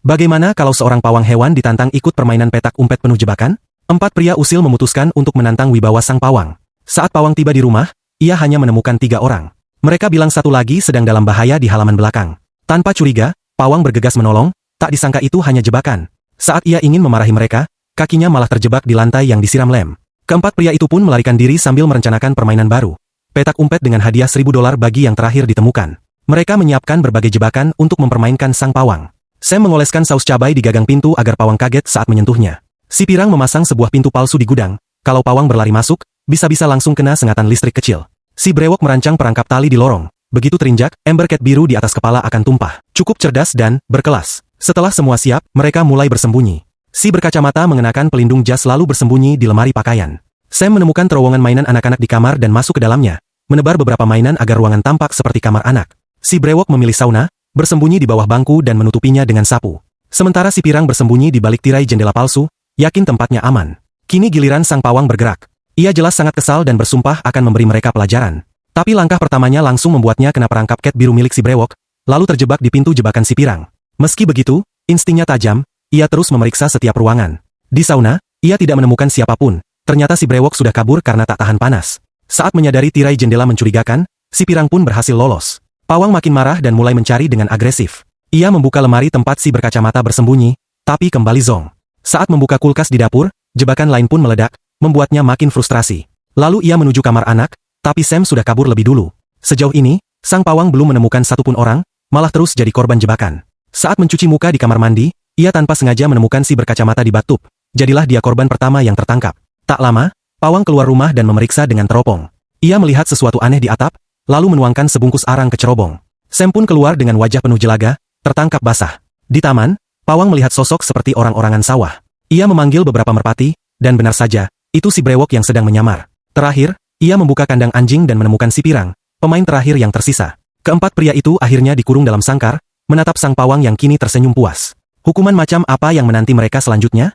Bagaimana kalau seorang pawang hewan ditantang ikut permainan petak umpet penuh jebakan? 4 pria usil memutuskan untuk menantang wibawa sang pawang. Saat pawang tiba di rumah, ia hanya menemukan 3 orang. Mereka bilang satu lagi sedang dalam bahaya di halaman belakang. Tanpa curiga, pawang bergegas menolong, tak disangka itu hanya jebakan. Saat ia ingin memarahi mereka, kakinya malah terjebak di lantai yang disiram lem. Keempat pria itu pun melarikan diri sambil merencanakan permainan baru. Petak umpet dengan hadiah $1000 bagi yang terakhir ditemukan. Mereka menyiapkan berbagai jebakan untuk mempermainkan sang pawang. Sam mengoleskan saus cabai di gagang pintu agar pawang kaget saat menyentuhnya. Si pirang memasang sebuah pintu palsu di gudang. Kalau pawang berlari masuk, bisa-bisa langsung kena sengatan listrik kecil. Si brewok merancang perangkap tali di lorong. Begitu terinjak, ember cat biru di atas kepala akan tumpah. Cukup cerdas dan berkelas. Setelah semua siap, mereka mulai bersembunyi. Si berkacamata mengenakan pelindung jas lalu bersembunyi di lemari pakaian. Sam menemukan terowongan mainan anak-anak di kamar dan masuk ke dalamnya, menebar beberapa mainan agar ruangan tampak seperti kamar anak. Si brewok memilih sauna, bersembunyi di bawah bangku dan menutupinya dengan sapu. Sementara si pirang bersembunyi di balik tirai jendela palsu, yakin tempatnya aman. Kini giliran sang pawang bergerak. Ia jelas sangat kesal dan bersumpah akan memberi mereka pelajaran. Tapi langkah pertamanya langsung membuatnya kena perangkap cat biru milik si brewok, lalu terjebak di pintu jebakan si pirang. Meski begitu, instingnya tajam, ia terus memeriksa setiap ruangan. Di sauna, ia tidak menemukan siapapun. Ternyata si brewok sudah kabur karena tak tahan panas. Saat menyadari tirai jendela mencurigakan, si pirang pun berhasil lolos. Pawang makin marah dan mulai mencari dengan agresif. Ia membuka lemari tempat si berkacamata bersembunyi, tapi kembali zonk. Saat membuka kulkas di dapur, jebakan lain pun meledak, membuatnya makin frustrasi. Lalu ia menuju kamar anak, tapi Sam sudah kabur lebih dulu. Sejauh ini, sang pawang belum menemukan satupun orang, malah terus jadi korban jebakan. Saat mencuci muka di kamar mandi, ia tanpa sengaja menemukan si berkacamata di bathtub. Jadilah dia korban pertama yang tertangkap. Tak lama, pawang keluar rumah dan memeriksa dengan teropong. Ia melihat sesuatu aneh di atap, lalu menuangkan sebungkus arang ke cerobong. Sam pun keluar dengan wajah penuh jelaga, tertangkap basah. Di taman, pawang melihat sosok seperti orang-orangan sawah. Ia memanggil beberapa merpati, dan benar saja, itu si brewok yang sedang menyamar. Terakhir, ia membuka kandang anjing dan menemukan si pirang, pemain terakhir yang tersisa. Keempat pria itu akhirnya dikurung dalam sangkar, menatap sang pawang yang kini tersenyum puas. Hukuman macam apa yang menanti mereka selanjutnya?